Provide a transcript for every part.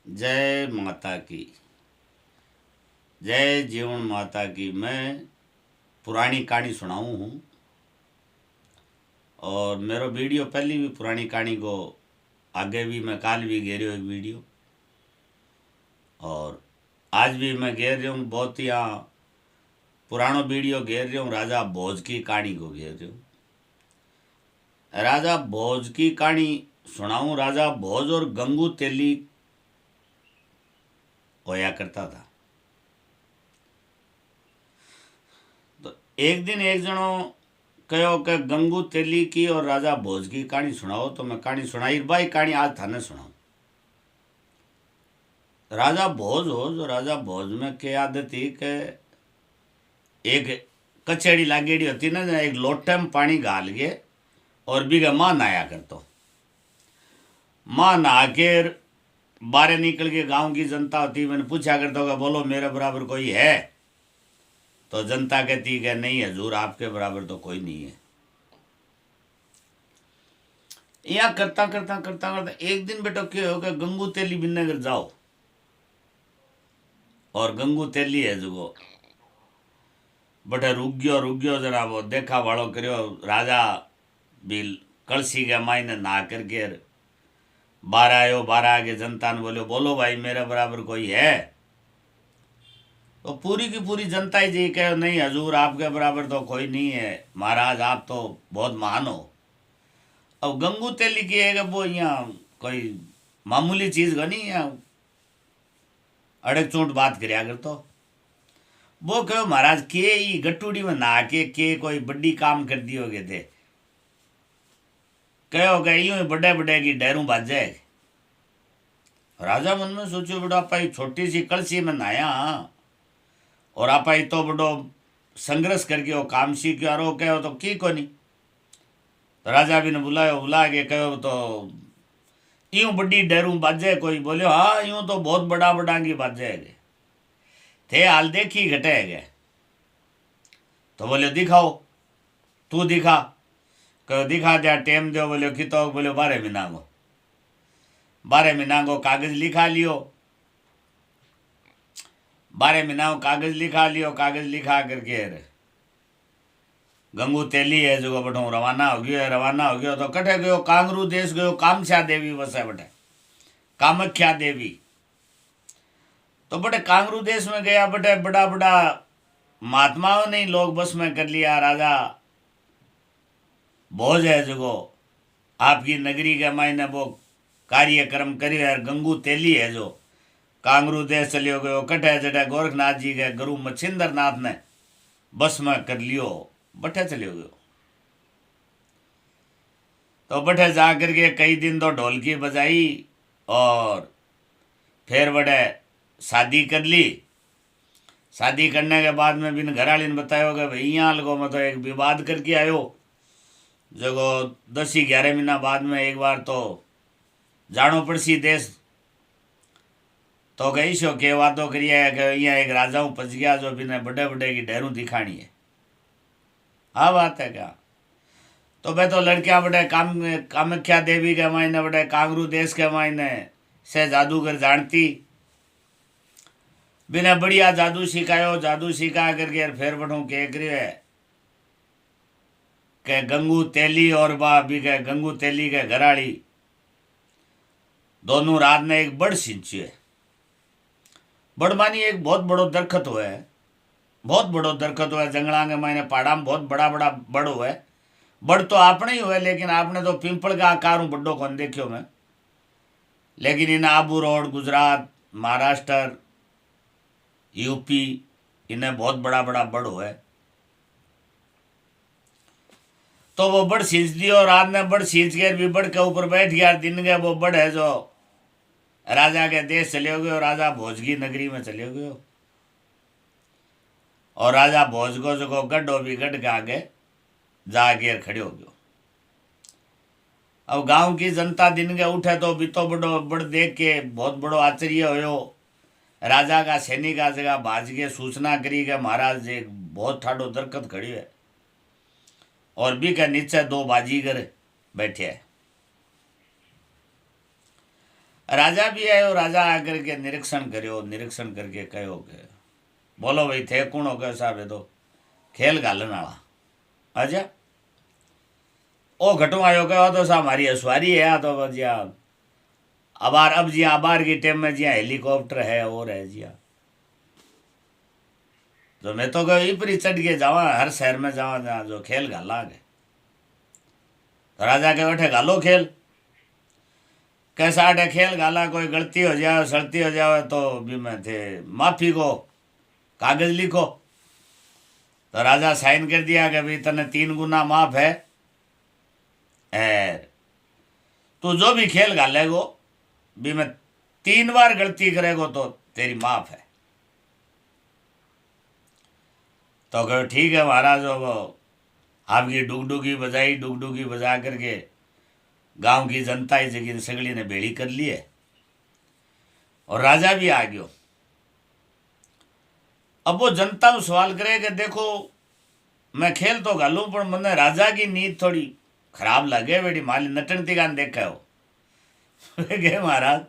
जय माता की, जय जीवन माता की। मैं पुरानी कहानी सुनाऊँ हूँ और मेरा वीडियो पहली भी पुरानी कहानी को आगे भी मैं काल भी घेरियो एक वीडियो और आज भी मैं घेर रहा हूँ। बहुत ही यहाँ पुरानो वीडियो घेर रहा हूँ। राजा भोज की कहानी को घेर रहा हूँ। राजा भोज की कहानी सुनाऊँ। राजा भोज और गंगू तेली होया करता था। तो एक दिन एक जनो कहो कि गंगू तेली की और राजा भोज की कहानी सुनाओ। तो मैं कहानी सुनाई भाई। कहानी आज थाने सुनाऊं। राजा भोज हो जो राजा भोज में क्या आदत थी कि एक कचेड़ी लागेड़ी होती ना, एक लोटे में पानी गाल के और बीघा माँ नहाया करतो। माँ नहा के बाहर निकल के गांव की जनता होती मैंने पूछा करता होगा बोलो मेरे बराबर कोई है। तो जनता कहती कि नहीं हजूर आपके बराबर तो कोई नहीं है। यहाँ करता करता करता करता एक दिन बेटो क्या होगा, गंगू तेली बिन्नगर जाओ और गंगू तेली है जो बटे रुक गयो जरा वो देखा वालो करियो। राजा भी कलसी के मायने नहा करके बाहर आयो। बाहर आके जनता ने बोलो बोलो भाई मेरे बराबर कोई है। तो पूरी की पूरी जनता ही जी कहे नहीं हजूर आपके बराबर तो कोई नहीं है, महाराज आप तो बहुत महान हो। अब गंगू तेली की है वो यहाँ कोई मामूली चीज का नहीं, यहाँ अड़क चोट बात करया कर। तो वो कहो महाराज के ही गट्टूडी में नहा के कोई बड़ी काम कर दी होगे थे। कहो गए यूं बड़े बड़े की डैरू बाज जाए। राजा मन में सोचो बड़ा आप छोटी सी कलसी में नहाया और आप तो बड़ो संघर्ष करके वो काम सीख रो कहो तो की को नहीं। तो राजा भी ने बुलायो। बुला के कहो तो यूं बड़ी डैरू बाजे कोई। बोलियो हाँ यूं तो बहुत बड़ा बड़ा की बाजे थे हाल देखी घटे गए। तो बोले दिखाओ तू दिखा। कहो दिखा दिया टेम दो। बोले कितो। बोले 12 महीना को। 12 महीना को कागज लिखा लियो। 12 महीना को कागज लिखा लियो। कागज लिखा करके गंगू तेली है जो बठो रवाना हो गयो है। रवाना हो गयो तो कटे गयो कांगरू देश गयो। कामख्या देवी बसे बटे कामाख्या देवी। तो बटे कांगरू देश में गया। बटे बड़ा बड़ा महात्माओं ने लोग बस में कर लिया। राजा भोज है जो आपकी नगरी के मायने वो कार्यक्रम करियो है। गंगू तेली है जो कांगरू देश चलियो गयो। कटे जटे गोरखनाथ जी के गुरु मच्छिंद्र नाथ ने बस में कर लियो। बठे चलियो गयो। तो बठे जा करके कई दिन तो ढोलकी बजाई और फिर बड़े शादी कर ली। शादी करने के बाद में बिन घरवाली ने बताया कि भाई यहाँ लगो मैं तो एक विवाद करके आयो जो 10-11 महीना बाद में एक बार तो जानो पड़सी देश। तो कही शो के वादो करिए कि यहाँ एक राजा पच गया जो बिना बड़े बड़े की डैरू दिखानी है। हाँ बात है क्या। तो मैं तो लड़कियां बड़े कामाख्या देवी के मायने बड़े कांगरू देश के मायने से जादूगर जानती। बिना बढ़िया जादू सिखायो। जादू सिखा करके फिर बढ़ू के है के गंगू तेली और बा भी के गंगू तेली के घराड़ी दोनों रात ने एक बड़ सिंची है। बड़ मानी एक बहुत बड़ो दरखत हुआ है। बहुत बड़ो दरखत हुआ है जंगला के मायने पहाड़ा में बहुत बड़ा बड़ा बड़ हुआ है। बड़ तो आपने ही हुआ लेकिन आपने तो पिंपल का आकार हूँ बड्डो कौन देखियो मैं। लेकिन इन आबू रोड गुजरात महाराष्ट्र यूपी इन्हें बहुत बड़ा बड़ा बड़ हुआ है। तो वो बड़ सींच दी और रात ने बड़ सींच के भी बड़ के ऊपर बैठ गया। दिन गए वो बड़ है जो राजा के देश चले गए और राजा भोज की नगरी में चले गए। और राजा भोज को जो गड्ढो भी गढ़ के आगे जाके खड़े हो गयो। अब गांव की जनता दिन के उठे तो भी तो बड़ो बड़ देख के बहुत बड़ो आश्चर्य होयो। राजा का सैनिक आ जगह भाज के सूचना करी के महाराज एक बहुत ठाडो दरखत खड़ी है और भी के नीचे 2 बाजीगर बैठे है। राजा भी आयो, राजा आकर के निरीक्षण करो, निरीक्षण करके कहो के बोलो भाई थे कौन हो गए साहब, ये तो खेल घालन वाला अच्छा ओ घटो आयो कहो तो साहब हमारी असवारी है, तो जिया अबार अब जिया अबार की टाइम में जिया हेलीकॉप्टर है और है जिया, तो मैं तो कहो इपरी चढ़ के जावा, हर शहर में जावा जहाँ जो खेल घाला गए। तो राजा के बैठे घालो खेल, कैसा आटे खेल घाला, कोई गलती हो जाए सड़ती हो जाए तो भी मैं थे माफी को कागज लिखो। तो राजा साइन कर दिया कि भाई तने 3 गुना माफ है, तू जो भी खेल घालेगो भी मैं 3 बार गलती करेगो तो तेरी माफ है। तो कहो ठीक है महाराज, वो आपकी डुगडुगी बजाई, डुगडुगी बजा करके गांव की जनता इस जगह सगली ने बेड़ी कर ली है और राजा भी आ गयो। अब वो जनता को सवाल करे कि देखो मैं खेल तो घालू पर मैंने राजा की नींद थोड़ी खराब लगे, बेटी माली नटनती का देखा हो गए महाराज,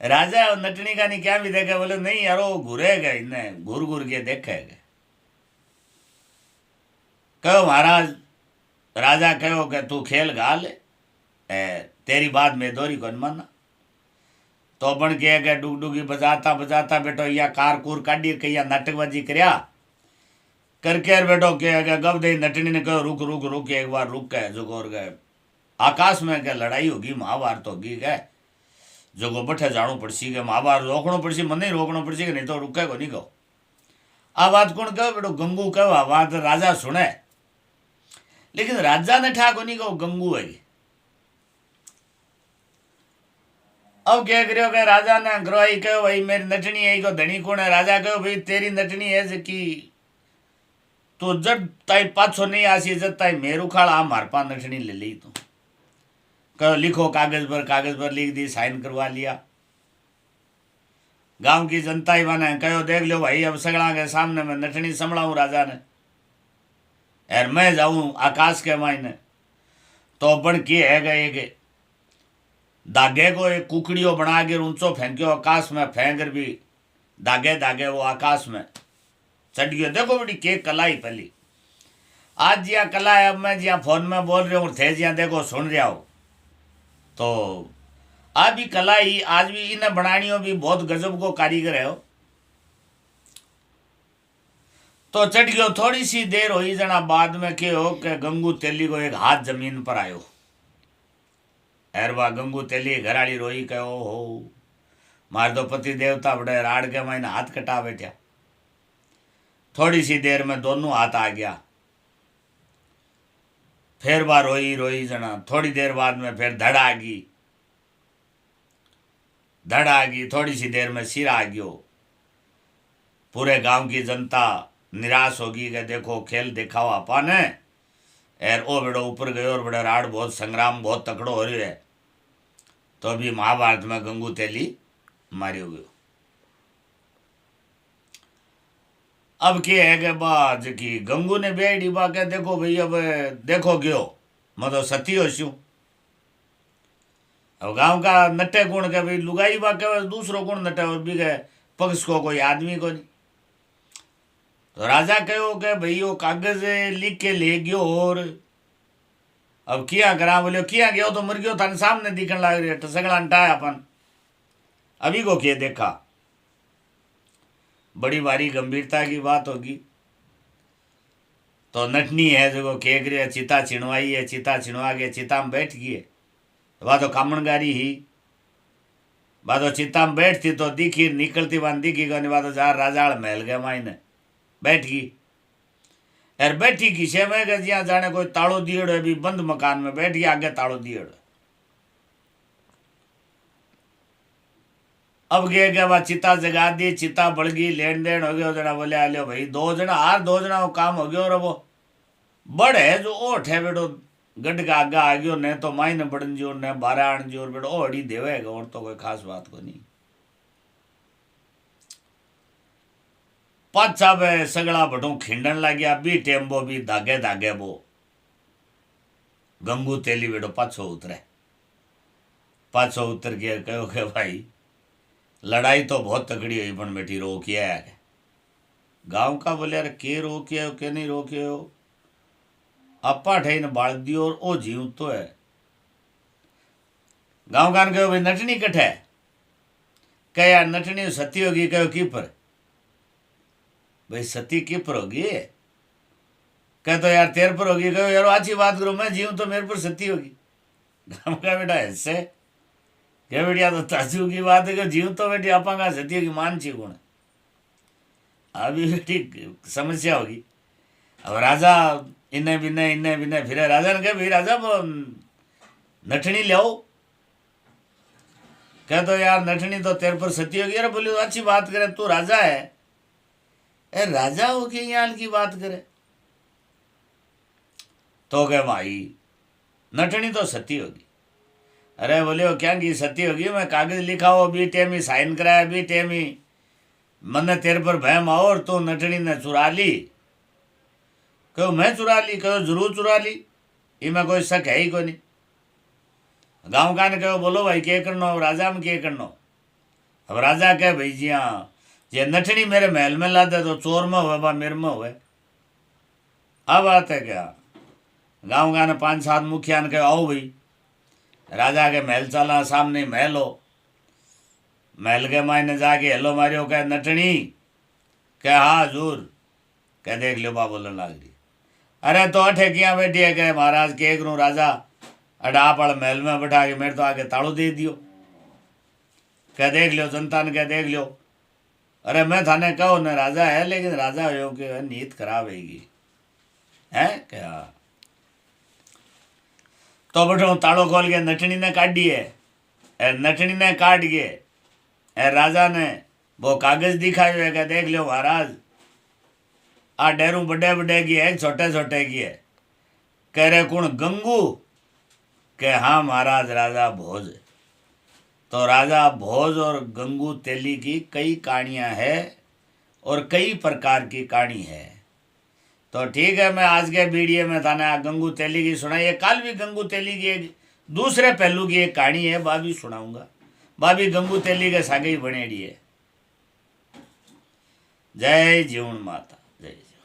राजा नटनी का नहीं क्या भी देखा, बोले नहीं यार वो घूरेगा, इन्हें घूर घूर के देखेगा। कहो महाराज, राजा कहो कि तू खेल घाल, तेरी बात में दोरी कौन माना। तो अपन कह के डुगडुगी बजाता बजाता बेटो या कार कूर काढ़ी कहिया नाटकबाजी करया करके बेटो कह गब दे नटनी ने कहो रुक रुक रुक, एक बार रुक गए जो और गए आकाश में क्या लड़ाई होगी, महाभारत होगी गए जो को बठे जाणू पड़सी के महाभारत रोकणो पड़सी, मन ही रोकणो पड़सी, नहीं तो रुके को नहीं कहो। आ बात कौन कहो बेटो, गंगू कहो, आ बात राजा सुने, लेकिन राजा ने ठा को नहीं कहो गंगू है। अब क्या करो कि राजा ने ग्रोही कहो भाई मेरी नटनी है को धनी कौन है, राजा कहो भाई तेरी नटनी है कि तो जब ताई पाछो नहीं आसी, जब ताई मेरू खाड़ आ मार पा नटनी ले ली। तो कहो लिखो कागज पर लिख दी, साइन करवा लिया। गांव की जनता ही बने कहो देख लो भाई अब सगड़ा के सामने मैं नटनी संभलाऊ राजा ने, यार मैं जाऊं आकाश के मायने। तो अपन की है गए कि धागे को एक कुकड़ियों बना के ऊंचो फेंक्यो आकाश में, फेंक कर भी धागे धागे वो आकाश में चढ़ गयो। देखो बेटी के कला ही पहली आज जिया कला है, अब मैं जिया फोन में बोल रहा हूँ थे जिया देखो सुन रहा हो, तो आज भी कला ही आज भी इन्हें बनानियों भी बहुत गजब को कारीगर है हो। तो चढ़ गयो, थोड़ी सी देर हुई जना बाद में के हो कि गंगू तेली को एक हाथ जमीन पर आयो। एरवा गंगू तेली घराड़ी रोई कहो हो मार दो पति देवता बड़े राड़ के मैंने हाथ कटा बैठा। थोड़ी सी देर में दोनों हाथ आ गया, फिर बार रोई रोई जना, थोड़ी देर बाद में फिर धड़ आ गई, थोड़ी सी देर में सिर आ गयो। पूरे गांव की जनता निराश होगी कि देखो खेल दिखाओ अपन है, एर ओ बेड़ो ऊपर गयो और बड़ा राड़ बहुत संग्राम बहुत तकड़ो हो रही है। तो अभी महाभारत में गंगू तेली मारियो गयो। अब क्या है कि बात की गंगू ने बेड़ी बा के देखो भाई अब देखो गयो मैं तो सती हो शू। अब गांव का नटे गुण के भाई लुगाई बा के दूसरो गुण नटे भी गए पक्ष को कोई आदमी को नहीं। तो राजा कहो कि भाई वो कागज लिख के ले गयो और अब किया करा, बोले किया गयो तो मर गयो थाने सामने दिखने लग रही है सगड़ा अंटाया अपन अभी को किए देखा। बड़ी भारी गंभीरता की बात होगी। तो नटनी है जो केक रही है चिता छिणवाई है, चिता छिणवा के चिता में बैठ गई है। वह तो कामणगारी ही वह तो चिता में बैठती तो दिखी निकलती बात दिखी गई, वह तो जार राजा महल गया मायने बैठ गई। यार बैठी किसे में जिया जाने कोई ताड़ो दियड़ है भी बंद मकान में बैठ गया, आगे ताड़ो दियड़। अब गया वह चिता जगा दी, चिता बढ़ गई, लेन देन हो गया। जना बोले आ लो भाई 2 जना हर 2 जना वो काम हो गया। और वो बड़ है जो ओठ है बेटो गढ़ का आगा आ गयो ने तो माई ने बड़न जोर ने 12 आण जोर बेटो ओ अड़ी देवेगा और तो कोई खास बात को नहीं। पाँच साहब सगड़ा बटू खिंडन लग गया भी टेम्बो भी धागे धागे वो गंगू तेली बेटो पाछो उतरे पाछो उतर के कहो कि भाई लड़ाई तो बहुत तगड़ी हुई पण बेटी रोकिया है। गांव का बोले यार के रोके हो के नहीं रोके हो, आपा ठहन बाल दियो और ओ जीव तो है। गांव कान कहो भाई नटनी कठ है, कह यार नटनी सती होगी, कहो की पर, भाई सती की पर होगी, कह तो यार तेर पर होगी, कहो यार अच्छी बात करो मैं जीव तो मेरे पर सती होगी। गांव का बेटा ऐसे क्या बेटिया तो ताजू की बात है कि जीव तो बेटी आपा का सती होगी मान छी गुण, अभी बेटी समस्या होगी। अब राजा इन्हें बिने फिर राजा ने कहा भाई राजा नठनी लियाओ, कह तो यार नठनी तो तेरे पर सती होगी। अरे बोली अच्छी बात करे तू राजा है, ए राजा हो के यहाँ की बात करे, तो कह भाई नठनी तो सती होगी। अरे बोले वो क्या की सती होगी, मैं कागज लिखा हो बी टेम ही साइन कराया, बी टेम ही मन तेरे पर भयम आओ और तू नठनी ने चुरा ली। कहो मैं चुरा ली, कहो जरूर चुरा ली, इमें कोई शक है ही कोई नहीं। गांव का ने कहो बोलो भाई क्या करना, अब राजा में क्या करना। अब राजा कहे भाई जी हाँ जे नठनी मेरे महल में ला दे तो चोर में हुए बा मेरे में हुए। अब बात है क्या, गांव का ने 5-7 मुखिया ने कहे आओ भाई राजा के महल चला, सामने महल हो, महल के मायने जाके हेलो मारियो, कह नटनी, कह हाँ हजूर, कह देख लो बा बोलन लाग रही। अरे तो अठे किया बैठी है, कह महाराज के करूँ राजा अडा पड़ महल में बैठा के मेरे तो आगे ताड़ो दे दियो, कह देख लो जनता ने, कह देख लो। अरे मैं थाने कहो न राजा है, लेकिन राजा हो के नीत खराब हैगी है क्या। तो बैठो ताड़ो खोल के नटनी ने काट दिए, नटनी ने काट गए, राजा ने वो कागज दिखायो है, कह देख लो महाराज आ डेरू बड़े बड़े की है छोटे छोटे की है। कह रहे कौन, गंगू, कह हाँ महाराज राजा भोज। तो राजा भोज और गंगू तेली की कई कहानियां हैं और कई प्रकार की कहानी है। तो ठीक है, मैं आज के वीडियो में थाने गंगू तेली की सुनाई है, कल भी गंगू तेली की एक दूसरे पहलू की एक कहानी है बा भी सुनाऊंगा, बा भी गंगू तेली के सागे ही बनेड़ी है। जय जीवन माता।